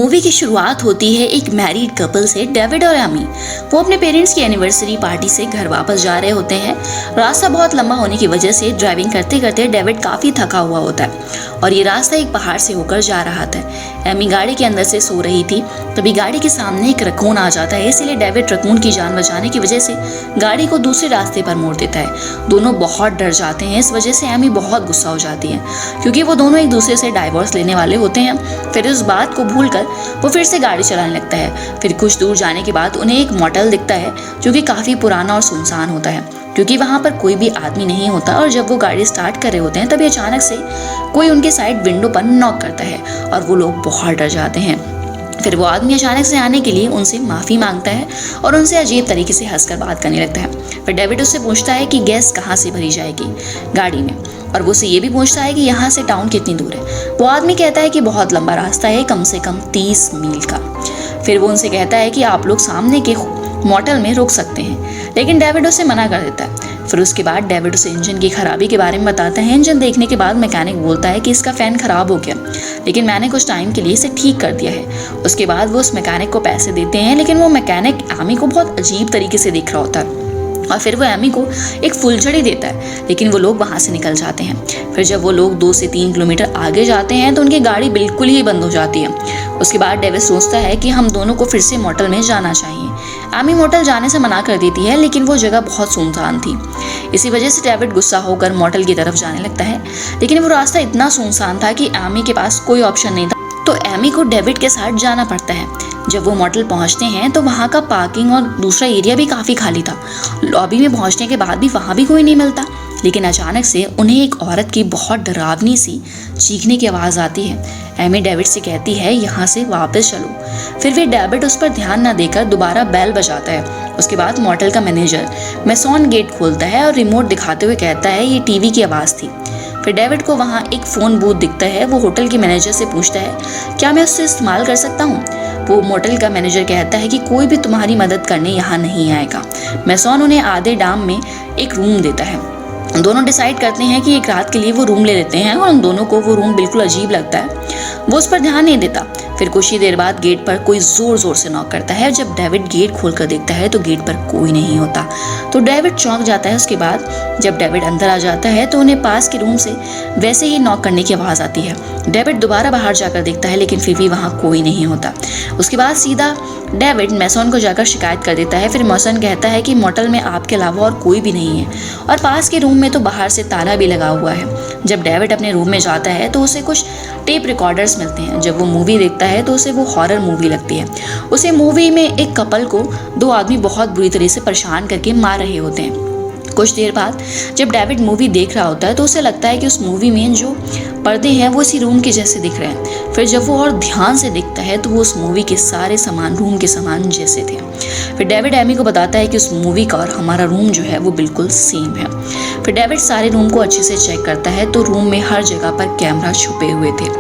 Movie की शुरुआत होती है एक मैरिड कपल से, डेविड और एमी। वो अपने पेरेंट्स की एनिवर्सरी पार्टी से घर वापस जा रहे होते हैं। रास्ता बहुत लंबा होने की वजह से ड्राइविंग करते करते डेविड काफ़ी थका हुआ होता है और ये रास्ता एक पहाड़ से होकर जा रहा था। एमी गाड़ी के अंदर से सो रही थी, तभी गाड़ी के सामने एक रकून आ जाता है। इसीलिए डेविड रकून की जान बचाने की वजह से गाड़ी को दूसरे रास्ते पर मोड़ देता है। दोनों बहुत डर जाते हैं। इस वजह से एमी बहुत गुस्सा हो जाती है क्योंकि वो दोनों एक दूसरे से डाइवोर्स लेने वाले होते हैं। फिर इस बात को भूलकर वो फिर से गाड़ी चलाने लगता है। फिर कुछ दूर जाने के बाद उन्हें एक मोटेल दिखता है जो कि काफ़ी पुराना और सुनसान होता है क्योंकि वहाँ पर कोई भी आदमी नहीं होता। और जब वो गाड़ी स्टार्ट कर रहे होते हैं तभी अचानक से कोई उनके साइड विंडो पर नॉक करता है और वो लोग बहुत डर जाते हैं। फिर वो आदमी अचानक से आने के लिए उनसे माफ़ी मांगता है और उनसे अजीब तरीके से हंसकर बात करने लगता है। फिर डेविड उससे पूछता है कि गैस कहाँ से भरी जाएगी गाड़ी में, और वो उससे ये भी पूछता है कि यहाँ से टाउन कितनी दूर है। वो आदमी कहता है कि बहुत लंबा रास्ता है, कम से कम 30 मील का। फिर वो उनसे कहता है कि आप लोग सामने के मोटेल में रुक सकते हैं, लेकिन डेविड उसे मना कर देता है। फिर उसके बाद डेविड उसे इंजन की खराबी के बारे में बताता है। इंजन देखने के बाद मैकेनिक बोलता है कि इसका फ़ैन ख़राब हो गया, लेकिन मैंने कुछ टाइम के लिए इसे ठीक कर दिया है। उसके बाद वो उस मैकेनिक को पैसे देते हैं, लेकिन वो मैकेनिक एमी को बहुत अजीब तरीके से देख रहा होता है और फिर वो एमी को एक फुलझड़ी देता है, लेकिन वो लोग वहाँ से निकल जाते हैं। फिर जब वो लोग 2 से 3 किलोमीटर आगे जाते हैं तो उनकी गाड़ी बिल्कुल ही बंद हो जाती है। उसके बाद डेविड सोचता है कि हम दोनों को फिर से मोटेल में जाना चाहिए। एमी मोटेल जाने से मना कर देती है, लेकिन वो जगह बहुत सुनसान थी। इसी वजह से डेविड गुस्सा होकर मोटेल की तरफ जाने लगता है, लेकिन वो रास्ता इतना सुनसान था कि एमी के पास कोई ऑप्शन नहीं था, तो एमी को डेविड के साथ जाना पड़ता है। जब वो मोटेल पहुंचते हैं तो वहाँ का पार्किंग और दूसरा एरिया भी काफ़ी खाली था। लॉबी में पहुंचने के बाद भी वहाँ भी कोई नहीं मिलता, लेकिन अचानक से उन्हें एक औरत की बहुत डरावनी सी चीखने की आवाज़ आती है। एमी डेविड से कहती है यहाँ से वापस चलो। फिर भी डेविड उस पर ध्यान न देकर दोबारा बेल बजाता है। उसके बाद मोटेल का मैनेजर मैसॉन गेट खोलता है और रिमोट दिखाते हुए कहता है ये टीवी की आवाज़ थी। फिर डेविड को वहाँ एक फ़ोन बूथ दिखता है। वो होटल के मैनेजर से पूछता है क्या मैं उससे इस्तेमाल कर सकता हूँ। वो मोटेल का मैनेजर कहता है कि कोई भी तुम्हारी मदद करने यहाँ नहीं आएगा। मैसॉन उन्हें आधे दाम में एक रूम देता है। दोनों डिसाइड करते हैं कि एक रात के लिए वो रूम ले लेते हैं और उन दोनों को वो रूम बिल्कुल अजीब लगता है। वो उस पर ध्यान नहीं देता। फिर कुछ ही देर बाद गेट पर कोई ज़ोर ज़ोर से नॉक करता है। जब डेविड गेट खोलकर देखता है तो गेट पर कोई नहीं होता, तो डेविड चौंक जाता है। उसके बाद जब डेविड अंदर आ जाता है तो उन्हें पास के रूम से वैसे ही नॉक करने की आवाज़ आती है। डेविड दोबारा बाहर जाकर देखता है, लेकिन फिर भी वहाँ कोई नहीं होता। उसके बाद सीधा डेविड मैसॉन को जाकर शिकायत कर देता है। फिर मैसॉन कहता है कि मोटेल में आपके अलावा और कोई भी नहीं है और पास के रूम में तो बाहर से ताला भी लगा हुआ है। जब डेविड अपने रूम में जाता है तो उसे कुछ टेप रिकॉर्डर्स मिलते हैं। जब वो मूवी देखता है तो उसे वो हॉरर मूवी लगती है। उसे मूवी में एक कपल को 2 आदमी बहुत बुरी तरह से परेशान करके मार रहे होते हैं। कुछ देर बाद जब डेविड मूवी देख रहा होता है तो उसे लगता है कि उस मूवी में जो पर्दे हैं वो इसी रूम के जैसे दिख रहे हैं। फिर जब वो और ध्यान से देखता है तो वो उस मूवी के सारे सामान रूम के सामान जैसे थे। फिर डेविड एमी को बताता है कि उस मूवी का और हमारा रूम जो है वो बिल्कुल सेम है। फिर डेविड सारे रूम को अच्छे से चेक करता है तो रूम में हर जगह पर कैमरा छुपे हुए थे।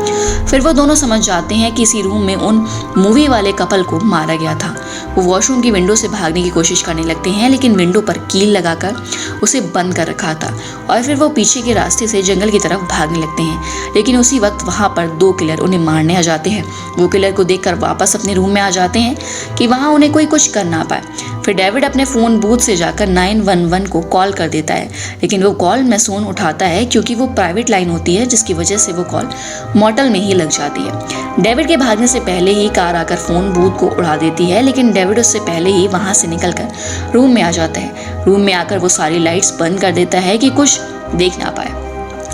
फिर वो दोनों समझ जाते हैं कि इसी रूम में उन मूवी वाले कपल को मारा गया था। वो वॉशरूम की विंडो से भागने की कोशिश करने लगते हैं, लेकिन विंडो पर कील लगाकर उसे बंद कर रखा था और फिर वो पीछे के रास्ते से जंगल की तरफ भागने लगते हैं। लेकिन उसी वक्त वहाँ पर 2 किलर उन्हें मारने आ जाते हैं। वो किलर को देखकर वापस अपने रूम में आ जाते हैं कि वहाँ उन्हें कोई कुछ कर ना पाए। फिर डेविड अपने फ़ोन बूथ से जाकर 911 को कॉल कर देता है, लेकिन वो कॉल मैसॉन उठाता है क्योंकि वो प्राइवेट लाइन होती है, जिसकी वजह से वो कॉल मोटेल में ही लग जाती है। डेविड के भागने से पहले ही कार आकर फ़ोन बूथ को उड़ा देती है, लेकिन डेविड उससे पहले ही वहाँ से निकलकर रूम में आ जाता है। रूम में आकर वो सारी लाइट्स बंद कर देता है कि कुछ देख ना पाए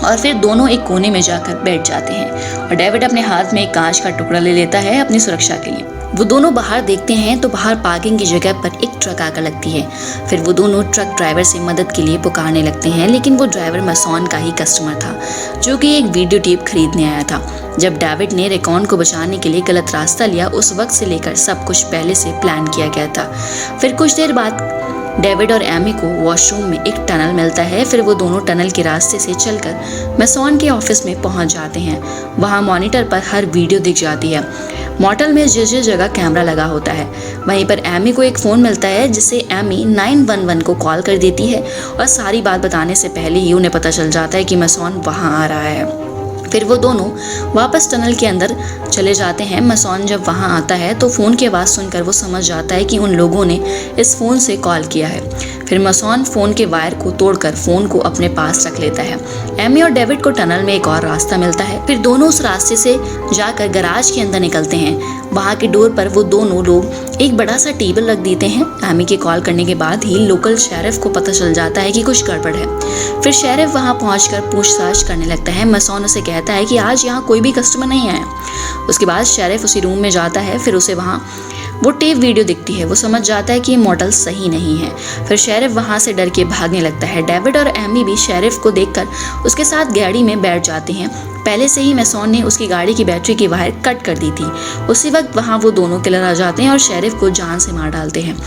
और फिर दोनों एक कोने में जाकर बैठ जाते हैं और डेविड अपने हाथ में एक कांच का टुकड़ा ले लेता है अपनी सुरक्षा के लिए। वो दोनों बाहर देखते हैं तो बाहर पार्किंग की जगह पर एक ट्रक आकर लगती है। फिर वो दोनों ट्रक ड्राइवर से मदद के लिए पुकारने लगते हैं, लेकिन वो ड्राइवर मैसॉन का ही कस्टमर था जो कि एक वीडियो टेप खरीदने आया था। जब डेविड ने रेकॉन को बचाने के लिए गलत रास्ता लिया, उस वक्त से लेकर सब कुछ पहले से प्लान किया गया था। फिर कुछ देर बाद डेविड और एमी को वॉशरूम में एक टनल मिलता है। फिर वो दोनों टनल के रास्ते से चलकर मैसॉन के ऑफिस में पहुंच जाते हैं। वहां मॉनिटर पर हर वीडियो दिख जाती है। मोटेल में जिस जिस जगह कैमरा लगा होता है वहीं पर एमी को एक फ़ोन मिलता है, जिससे एमी 911 को कॉल कर देती है और सारी बात बताने से पहले ही उन्हें पता चल जाता है कि मैसॉन वहाँ आ रहा है। फिर वो दोनों वापस टनल के अंदर चले जाते हैं। मसॉन जब वहाँ आता है तो फ़ोन की आवाज़ सुनकर वो समझ जाता है कि उन लोगों ने इस फ़ोन से कॉल किया है। फिर मसॉन फ़ोन के वायर को तोड़कर फ़ोन को अपने पास रख लेता है। एमी और डेविड को टनल में एक और रास्ता मिलता है। फिर दोनों उस रास्ते से जाकर गैराज के अंदर निकलते हैं। वहाँ के डोर पर वो दोनों लोग एक बड़ा सा टेबल रख देते हैं। एमी के कॉल करने के बाद ही लोकल शेरिफ को पता चल जाता है कि कुछ गड़बड़ है। फिर शेरिफ वहाँ पहुँचकर पूछताछ करने लगता है। मसॉन उसे कहता है कि आज यहाँ कोई भी कस्टमर नहीं आया। उसके बाद शेरिफ उसी रूम में जाता है। फिर उसे वहाँ वो टेप वीडियो दिखती है। वो समझ जाता है कि ये मॉडल सही नहीं है। फिर शेरिफ वहाँ से डर के भागने लगता है। डेविड और एमी भी शेरिफ को देखकर उसके साथ गाड़ी में बैठ जाते हैं। पहले से ही मसॉन ने उसकी गाड़ी की बैटरी की वायर कट कर दी थी। उसी वक्त वहाँ वो दोनों किलर आ जाते हैं और शेरिफ को जान से मार डालते हैं।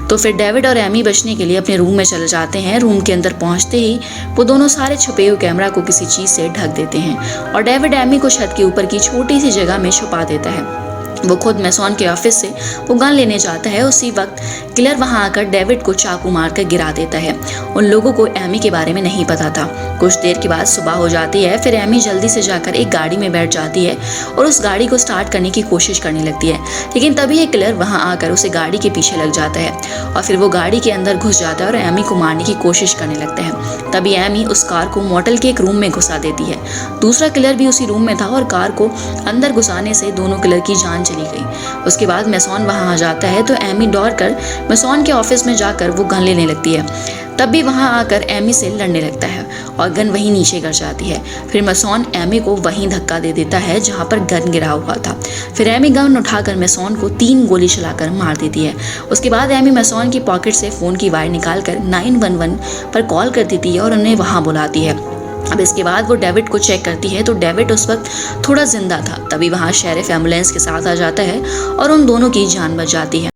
तो फिर डेविड और एमी बचने के लिए अपने रूम में चले जाते हैं। रूम के अंदर पहुंचते ही वो दोनों सारे छुपे हुए कैमरा को किसी चीज़ से ढक देते हैं और डेविड एमी को छत के ऊपर की छोटी सी जगह में छुपा देता है। वो खुद मसॉन के ऑफिस से वो गन लेने जाता है। उसी वक्त किलर वहां आकर डेविड को चाकू मारकर गिरा देता है। उन लोगों को एमी के बारे में नहीं पता था। कुछ देर के बाद सुबह हो जाती है। फिर एमी जल्दी से जाकर एक गाड़ी में बैठ जाती है और उस गाड़ी को स्टार्ट करने की कोशिश करने लगती है, लेकिन तभी एक किलर वहां आकर उसे गाड़ी के पीछे लग जाता है और फिर वो गाड़ी के अंदर घुस जाता है और एमी को मारने की कोशिश करने लगता है। तभी एमी उस कार को मोटल के एक रूम में घुसा देती है। दूसरा किलर भी उसी रूम में था और कार को अंदर घुसाने से दोनों किलर की जान चली गई। उसके बाद मसॉन वहां आ जाता है तो एमी दौड़कर मसॉन के ऑफिस में जाकर वो गन लेने लगती है। तब भी वहां आकर एमी से लड़ने लगता है और गन वहीं नीचे गिर जाती है। फिर मसॉन एमी को वहीं धक्का दे देता है जहां पर गन गिरा हुआ था। फिर एमी गन उठाकर मसॉन को 3 गोली चलाकर मार देती है। उसके बाद एमी मसॉन की पॉकेट से फ़ोन की वायर निकालकर 911 पर कॉल कर देती है और उन्हें वहाँ बुलाती है। अब इसके बाद वो डेविड को चेक करती है तो डेविड उस वक्त थोड़ा जिंदा था। तभी वहाँ शेरिफ एम्बुलेंस के साथ आ जाता है और उन दोनों की जान बच जाती है।